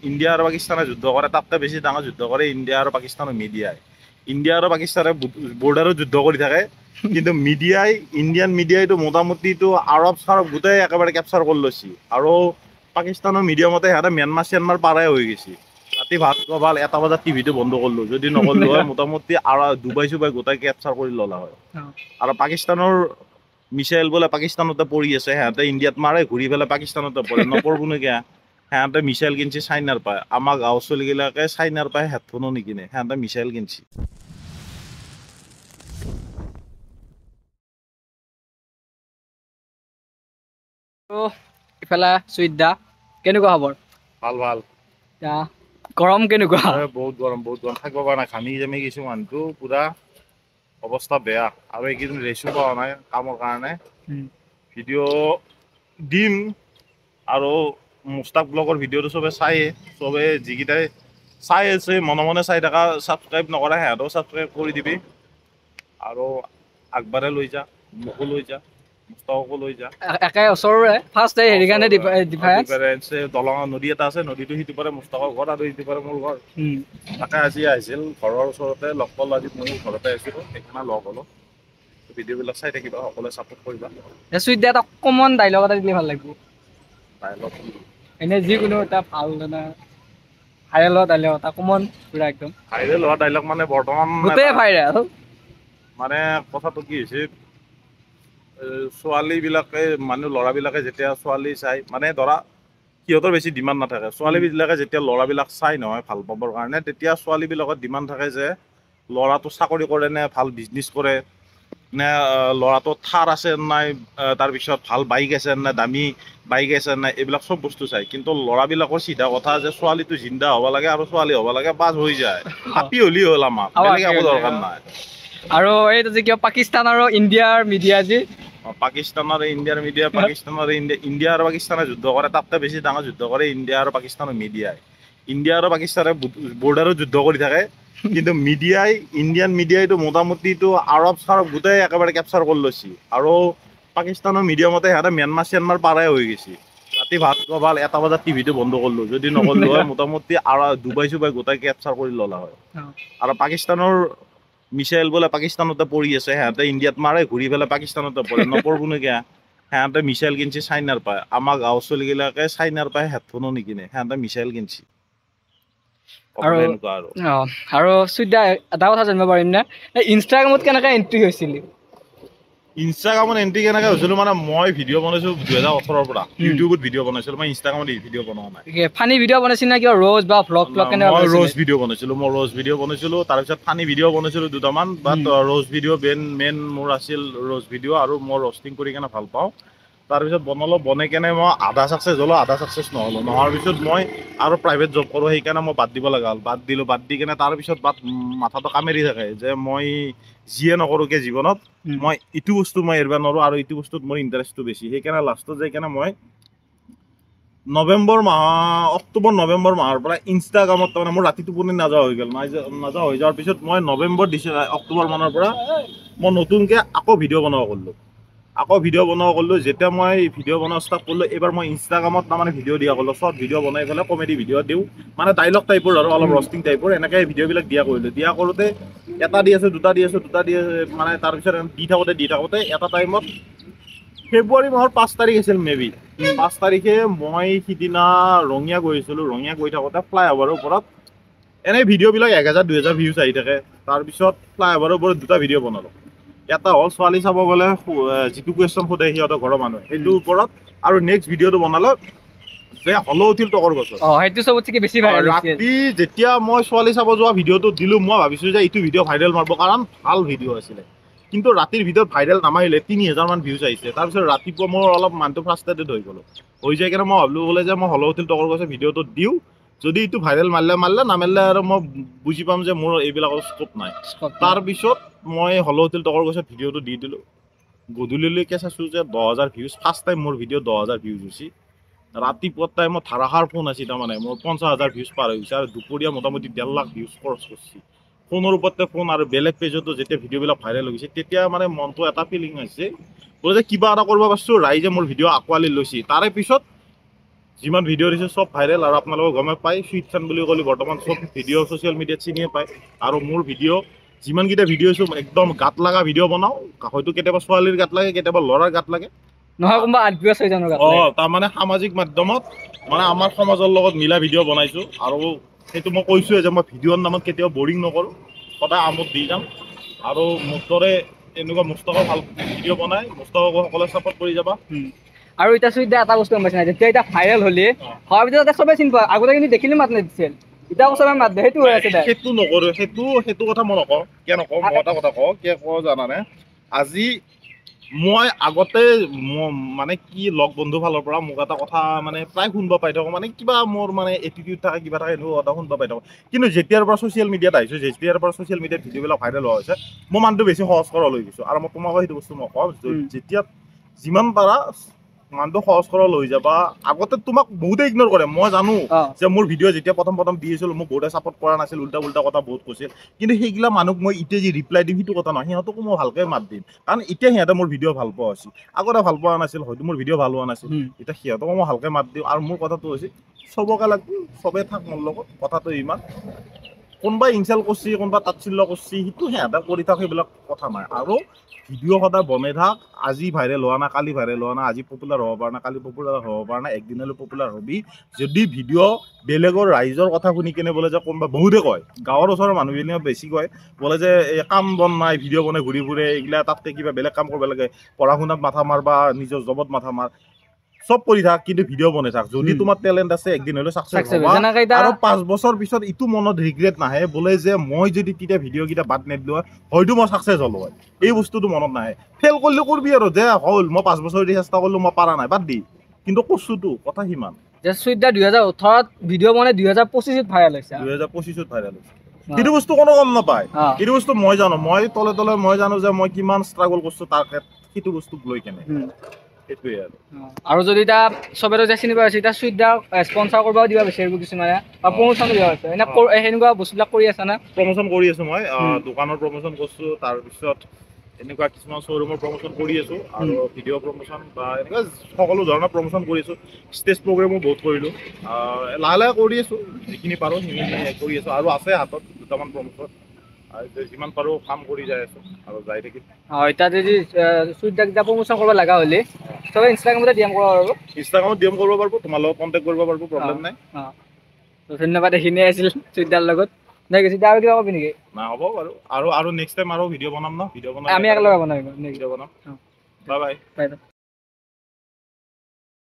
India আৰু পাকিস্তানে যুদ্ধ কৰে তাতকৈ বেছি ডাঙৰ যুদ্ধ কৰে ইণ্ডিয়া আৰু পাকিস্তানৰ মিডিয়াই। ইণ্ডিয়া আৰু পাকিস্তানে বৰ্ডাৰত যুদ্ধ কৰি থাকে, কিন্তু মিডিয়াই ইণ্ডিয়ান মিডিয়াইটো মোটামুটিটো আৰব চাৰব গোটেই একেবাৰে কেপচাৰ কৰি লৈছে। আৰু পাকিস্তানৰ মিডিয়ামতে সিহঁতে ম্যানমাৰ চ্যানমাৰ পাৰাই হৈ গৈছে। ৰাতি ভাত খোৱা 1 বজাত টিভিটো বন্ধ কৰিলোঁ, যদি নকৰিলোঁ হয় মোটামুটি আৰু ডুবাই চুবাই গোটেই কেপচাৰ কৰি ল'লা হয়। আৰু পাকিস্তানৰ মিছাইল বোলে পাকিস্তানতে পৰি আছে, সিহঁতে ইণ্ডিয়াত মাৰে ঘূৰি পেলাই পাকিস্তানতে পৰে, নপৰবনো কিয়া। সিহঁতে মিছাইল কিনছে চাইনাৰ পায়, আমাৰ গাঁৱৰ চলিগিলাকে চাইনাৰ পায় হেডফোনো নিকিনে, সিহঁতে মিছাইল কিনছে। ইফালে সুইদা কেনেকুৱা খবৰ? ভাল ভাল। গৰম কেনেকুৱা? বহুত গৰম থাকিব পৰা নাই, ঘামি জামি গৈছো মানুহটো পুৰা অৱস্থা বেয়া। আৰু এইকেইদিন ৰেচো পোৱা নাই কামৰ কাৰণে। ভিডিঅ' দিম আৰু মুস্তাক ব্লগৰ ভিডিঅ'টো চবে চায়ে, চবে যিকেইটাই চাই আছে মনে মনে চাই থকা, ছাবস্ক্ৰাইব নকৰা সিহঁতেও ছাবস্ক্ৰাইব কৰি দিবি। আৰু আগবাঢ়াই লৈ যা, মোকো লৈ যা, মুস্তাককো লৈ যা। একে ওচৰৰে ফাৰ্ষ্ট হেৰি কাৰণে ডিফাৰেন্স দলঙৰ নদী এটা আছে, নদীটো সিটো পাৰে মুস্তাকৰ ঘৰ আৰু সিটো পাৰে মোৰ ঘৰ। তাকে আজি আহিছিল ঘৰৰ ওচৰতে লগ পালোঁ, আজি মোৰ ঘৰতে আছিলোঁ, সেইকাৰণে লগ হ'লোঁ। ভিডিঅ'বিলাক চাই থাকিবা, সকলোৱে ছাপোৰ্ট কৰিবা। সুইদা এটা কমন ডাইলগ এটা দিলে ভাল লাগিব। ডাইলগ এনে যিকোনো এটা ভাল ভাইৰেল হোৱা ডাইলগ এটা কমন পুৰা একদম ভাইৰেল হোৱা ডাইলগ মানে বৰ্তমান গোটেই ভাইৰেল। মানে কথাটো কি হৈছে, ছোৱালীবিলাকে ল'ৰাবিলাকে যেতিয়া ছোৱালী চাই মানে ধৰা সিহঁতৰ বেছি ডিমাণ্ড নাথাকে। ছোৱালীবিলাকে যেতিয়া ল'ৰাবিলাক চাই নহয় ভাল পাবৰ কাৰণে, তেতিয়া ছোৱালীবিলাকৰ ডিমাণ্ড থাকে যে ল'ৰাটো চাকৰি কৰে নে ভাল বিজনেছ কৰে, নে ল'ৰাটো থাৰ আছে নাই, তাৰপিছত ভাল বাইক আছে নাই, দামী বাইক আছে নাই, এইবিলাক চব বস্তু চাই। কিন্তু ল'ৰাবিলাকৰ চিধা কথা যে ছোৱালীটো জিন্দা হ'ব লাগে আৰু ছোৱালী হ'ব লাগে, বাছ হৈ যায়, হাপি হ'লি হ'ল, আমাক বেলেগ একো দৰকাৰ নাই। আৰু এইটো যে কিয় পাকিস্তান আৰু ইণ্ডিয়াৰ মিডিয়া যে পাকিস্তান আৰু ইণ্ডিয়াৰ মিডিয়া, ইণ্ডিয়া আৰু পাকিস্তানে যুদ্ধ কৰে তাতকৈ বেছি ডাঙৰ যুদ্ধ কৰে ইণ্ডিয়া আৰু পাকিস্তানৰ মিডিয়াই। ইণ্ডিয়া আৰু পাকিস্তানে বৰ্ডাৰত যুদ্ধ কৰি থাকে, কিন্তু মিডিয়াই ইণ্ডিয়ান মিডিয়াইটো মোটামুটিটো আৰব চাৰব গোটেই একেবাৰে কেপচাৰ কৰি লৈছে। আৰু পাকিস্তানৰ মিডিয়ামতে সিহঁতে ম্যানমাৰ চ্যানমাৰ পাৰাই হৈ গৈছে। ৰাতি ভাত খোৱা 1 বজাত টিভিটো বন্ধ কৰিলোঁ, যদি নকৰিলোঁ হয় মোটামুটি আৰু ডুবাই চুবাই গোটেই কেপচাৰ কৰি ল'লা হয়। আৰু পাকিস্তানৰ মিছাইল বোলে পাকিস্তানতে পৰি আছে, সিহঁতে ইণ্ডিয়াত মাৰে ঘূৰি পেলাই পাকিস্তানতে পৰে, নপৰবনো কিয়া। সিহঁতে মিছাইল কিনছে চাইনাৰ পায়, আমাৰ গাঁৱৰ চলিগিলাকে চাইনাৰ পায় হেডফোনো নিকিনে, সিহঁতে মিছাইল কিনছে। আৰু সুইদা এটা কথা জানিব পাৰিম নে, ইনষ্টাগ্ৰামত কেনেকৈ এণ্ট্ৰি হৈছিলি? ইনষ্টাগ্ৰামত এণ্ট্ৰি কেনেকৈ হৈছিলোঁ মানে মই ভিডিঅ' বনাইছোঁ 2018ৰ পৰা, ইউটিউবত ভিডিঅ' বনাইছিলোঁ, মই ইনষ্টাগ্ৰামত ভিডিঅ' বনোৱা নাই। ফানী ভিডিঅ' বনাইছিল নে কিবা ৰ'জ বা ভ্লগ কেনেকুৱা? মই ৰ'জ ভিডিঅ' বনাইছিলোঁ, তাৰপিছত ফানী ভিডিঅ' বনাইছিলোঁ দুটামান, বাট ৰ'জ ভিডিঅ' মেইন মোৰ আছিল ৰ'জ ভিডিঅ', আৰু মই ৰ'ষ্টিং কৰি কেনে ভাল পাওঁ। তাৰপিছত বনাই কেনে মই আধা ছাকচেছ হ'লোঁ, আধা ছাকচেছ নহ'লোঁ। নোহোৱাৰ পিছত মই আৰু প্ৰাইভেট জব কৰোঁ, সেইকাৰণে মই বাদ দিব লগা হ'ল। বাদ দি কেনে তাৰপিছত মাথাটো কামেৰি থাকে যে মই যিয়ে নকৰোঁ কিয় জীৱনত, মই ইটো বস্তু মই এৰিব নোৱাৰোঁ আৰু ইটো বস্তুত মোৰ ইণ্টাৰেষ্টটো বেছি। সেইকাৰণে লাষ্টত যাই কেনে মই অক্টোবৰ নৱেম্বৰ মাহৰ পৰা ইনষ্টাগ্ৰামত তাৰমানে মোৰ ৰাতি টোপনি নোযোৱা হৈ গ'ল। নোযোৱা হৈ যোৱাৰ পিছত মই অক্টোবৰ মানৰ পৰা মই নতুনকৈ আকৌ ভিডিঅ' বনাব কৰিলোঁ। যেতিয়া মই ভিডিঅ' বনোৱা ষ্টাৰ্ট কৰিলোঁ, এইবাৰ মই ইনষ্টাগ্ৰামত তাৰমানে ভিডিঅ' দিয়া কৰিলোঁ, শ্বৰ্ট ভিডিঅ' বনাই পেলাই কমেডি ভিডিঅ' দিওঁ, মানে ডাইলগ টাইপৰ আৰু অলপ ৰষ্টিং টাইপৰ, এনেকৈ ভিডিঅ'বিলাক দিয়া কৰিলোঁ। দিয়া কৰোঁতে এটা দি আছোঁ, দুটা দি আছোঁ, মানে তাৰপিছত দি থাকোঁতে এটা টাইমত ফেব্ৰুৱাৰী মাহৰ 5 তাৰিখ আছিল মেবি, 5 তাৰিখে মই সিদিনা ৰঙিয়া গৈ আছিলোঁ। ৰঙিয়া গৈ থাকোঁতে ফ্লাইঅভাৰৰ ওপৰত এনেই ভিডিঅ'বিলাক 1000-2000 ভিউজ আহি থাকে। তাৰপিছত ফ্লাইঅভাৰৰ ওপৰত 2টা ভিডিঅ' বনালোঁ। এটা হ'ল ছোৱালী চাব গ'লে যিটো কুৱেশ্যন সোধে সিহঁতৰ ঘৰৰ মানুহে, সেইটোৰ ওপৰত। আৰু নেক্সট ভিডিঅ'টো বনালোঁ যে হলৌ উঠিল তগৰ গছত। ৰাতি যেতিয়া মই ছোৱালী চাব যোৱা ভিডিঅ'টো দিলোঁ, মই ভাবিছোঁ যে এইটো ভিডিঅ' ভাইৰেল মাৰিব, কাৰণ ভাল ভিডিঅ' আছিলে। কিন্তু ৰাতিৰ ভিডিঅ'ত ভাইৰেল নামাৰিলে, 3000 মান ভিউজ আহিছে। তাৰপিছত ৰাতিপুৱা মোৰ অলপ মানুহটো ফ্ৰাষ্ট্ৰেটেড হৈ গ'লোঁ। হৈ যায় কিনে মই ভাবিলোঁ বোলে যে মই হলৌ উঠিল তগৰ গছত ভিডিঅ'টো দিওঁ, যদি এইটো ভাইৰেল মাৰিলে, নামাৰিলে আৰু মই বুজি পাম যে মোৰ এইবিলাকৰ স্কোপ নাই। তাৰপিছত মই হলৌ উঠিল তগৰ গছত ভিডিঅ'টো দি দিলোঁ। গধূলিলৈকে চাইছোঁ যে 10,000 ভিউজ, ফাৰ্ষ্ট টাইম মোৰ ভিডিঅ' 10,000 ভিউজ হৈছে। ৰাতিপুৱা টাইমত ধাৰাসাৰ ফোন আছে, তাৰমানে মোৰ 50,000 ভিউজ পাৰ হৈ গৈছে, আৰু দুপৰীয়া মোটামুটি 1.5 লাখ ভিউজ খৰচ কৰিছে। ফোনৰ ওপৰতে ফোন, আৰু বেলেগ পেজতো যেতিয়া ভিডিঅ'বিলাক ভাইৰেল হৈ গৈছে, তেতিয়া মানে মনটো এটা ফিলিং হৈছে যে কিবা এটা কৰিব পাৰিছোঁ, ৰাইজে মোৰ ভিডিঅ' আঁকোৱালি লৈছে। তাৰে পিছত যিমান ভিডিঅ' দিছোঁ চব ভাইৰেল আৰু আপোনালোকে গমে পায় সুইট চান বুলি ক'লে বৰ্তমান চব ভিডিঅ' ছ'চিয়েল মিডিয়াত চিনিয়ে পায় আৰু মোৰ ভিডিঅ' যিমানকেইটা ভিডিঅ' দিছোঁ একদম গাত লগা ভিডিঅ' বনাওঁ হয়তো কেতিয়াবা ছোৱালীৰ গাত লাগে কেতিয়াবা ল'ৰাৰ গাত লাগে নহয় কোনোবা আদবিয়াছ হৈ জানো তাৰমানে সামাজিক মাধ্যমত মানে আমাৰ সমাজৰ লগত মিলা ভিডিঅ' বনাইছোঁ আৰু সেইটো মই কৈছোঁৱে যে মই ভিডিঅ'ৰ নামত কেতিয়াও বৰিং নকৰোঁ সদায় আমোদ দি যাম আৰু মোৰ দৰে এনেকুৱা মুস্তাফা ভাল ভিডিঅ' বনাই মুস্তাফাকো সকলোৱে ছাপোৰ্ট কৰি যাবা আৰু এতিয়া চুইদা এটা বস্তু গম পাইছে নাই যেতিয়া এতিয়া ভাইৰেল হ'লে হোৱাৰ পিছত চবেই চিনি পায় আগতে কিন্তু দেখিলে মাত নিদিছিল এতিয়া চবে মাত দিয়ে সেইটো হৈ আছে সেইটো নকৰোঁ সেইটো কথা মই নকওঁ কিয় নকওঁ মই এটা কথা কওঁ কিয় কওঁ জানানে আজি মই আগতে মানে কি লগ বন্ধু ফালৰ পৰা মোক এটা কথা মানে প্ৰায় শুনিব পাই থাকোঁ মানে কিবা মোৰ মানে এটিটিউড থাকে কিবা থাকে এনেকুৱা কথা শুনিব পাই থাকোঁ কিন্তু যেতিয়াৰ পৰা ছ'চিয়েল মিডিয়াত আহিছোঁ যেতিয়াৰ পৰা ছ'চিয়েল মিডিয়াত ভিডিঅ'বিলাক ভাইৰেল হোৱা হৈছে মই মানুহটো বেছি সহজ কৰা লৈ গৈছোঁ আৰু মই তোমাকো সেইটো বস্তু মই কওঁ যেতিয়া যিমান পাৰা মানুহটো সহজ কৰা লৈ যাবা আগতে তোমাক বহুতে ইগন'ৰ কৰে মই জানো যে মোৰ ভিডিঅ' যেতিয়া প্ৰথম দি আছিলোঁ মোক বহুতে ছাপোৰ্ট কৰা নাছিল উল্টা কথা বহুত কৈছিল কিন্তু সেইগিলা মানুহক মই এতিয়া যি ৰিপ্লাই দিম সেইটো কথা নহয় সিহঁতকো মই ভালকৈ মাত দিম কাৰণ এতিয়া সিহঁতে মোৰ ভিডিঅ' ভাল পোৱা হৈছিল আগতে ভাল পোৱা নাছিল হয়তো মোৰ ভিডিঅ' ভাল হোৱা নাছিল এতিয়া সিহঁতকো মই ভালকৈ মাত দিম আৰু মোৰ কথাটো হৈছে চবকে লাগিব চবেই থাক মোৰ লগত কথাটো ইমান কোনোবাই ইনচাল্ট কৰিছে কোনোবা তাচ্ছিল্য কৰিছে সেইটো সিহঁতে কৰি থাক সেইবিলাক কথা নাই আৰু ভিডিঅ' সদায় বনাই থাক আজি ভাইৰেল হোৱা নাই কালি ভাইৰেল হোৱা নাই আজি পপুলাৰ হ'ব পৰা নাই কালি পপুলাৰ হ'ব পৰা নাই একদিনলৈ পপুলাৰ হ'বি যদি ভিডিঅ' বেলেগৰ ৰাইজৰ কথা শুনি কেনে বোলে যে কোনোবা বহুতে কয় গাঁৱৰ ওচৰৰ মানুহখিনিয়ে বেছি কয় বোলে যে এই কাম বন নাই ভিডিঅ' বনাই ঘূৰি ফুৰে এইগিলা তাতকৈ কিবা বেলেগ কাম কৰিব লাগে পঢ়া শুনাত মাথা মাৰ বা নিজৰ জবত মাথা মাৰ চব কৰি থাক কিন্তু ভিডিঅ' বনাই থাক যদি তোমাৰ টেলেণ্ট আছে একদিন হ'লেও ছাকচেছ হ'বা আৰু 5 বছৰ পিছত ইটো মনত ৰিগ্ৰেট নাহে বোলে যে মই যদি তেতিয়া ভিডিঅ'কেইটা বাদ নিদিলোঁ হয়তো মই ছাকচেছ হ'লো হয় এই বস্তুটো মনত নাহে ফেইল কৰিলে কৰবি আৰু যে হ'ল মই 5 বছৰ দি চেষ্টা কৰিলোঁ মই পাৰা নাই বাদ দি কিন্তু কৈছোঁতো কথা সিমান যে চুইদা 2018ত ভিডিঅ' বনাই 2025ত ভাইৰেল হৈছে 2025ত ভাইৰেল হৈছে সেইটো বস্তু কোনো গম নাপায় সেইটো বস্তু মই জানো মই তলে মই জানো যে মই কিমান ষ্ট্ৰাগল কৰিছোঁ তাৰ সেইটো বস্তুক লৈ কেনে সেইটোৱে আৰু যদি এতিয়া চবেতো যে চিনি পাই আছে এতিয়া চুইদাক স্পনচাৰ কৰিবও দিব বিচাৰিব কিছুমানে বা প্ৰমোচন দিব আছে এনে সেনেকুৱা বস্তুবিলাক কৰি আছে না প্ৰমোচন কৰি আছোঁ মই দোকানৰ প্ৰমোচন কৰিছোঁ তাৰপিছত এনেকুৱা কিছুমান শ্ব'ৰুমৰ প্ৰমোচন কৰি আছোঁ আৰু ভিডিঅ' প্ৰমোচন বা এনেকুৱা সকলো ধৰণৰ প্ৰমোচন কৰি আছোঁ ষ্টেজ প্ৰগ্ৰেমো বহুত কৰিলোঁ লাহে কৰি আছোঁ যিখিনি পাৰোঁ সেইখিনি কৰি আছোঁ আৰু আছে হাতত দুটামান প্ৰমোচন যিমান পাৰোঁ কাম কৰি যাই আছোঁ আৰু যাই থাকিম এতিয়া যদি চুইদাক এতিয়া প্ৰমোচন কৰিব লগা হ'লে চবে ইনষ্টাগ্ৰামতে ডিএম কৰিব পাৰিব ইনষ্টাগ্ৰামত ডিএম কৰিব পাৰিব তোমাৰ লগত কণ্টেক্ট কৰিব পাৰিব প্ৰব্লেম নাই ধন্যবাদ এইখিনিয়ে আছিল চুইদাৰ লগত নাই গৈছে এতিয়া আৰু কিবা ক'বি নেকি নাই হ'ব বাৰু আৰু নেক্সট টাইম আৰু ভিডিঅ' বনাম ন ভিডিঅ' বনাম আমি একেলগে বনাম ভিডিঅ' বনাম বাই বাই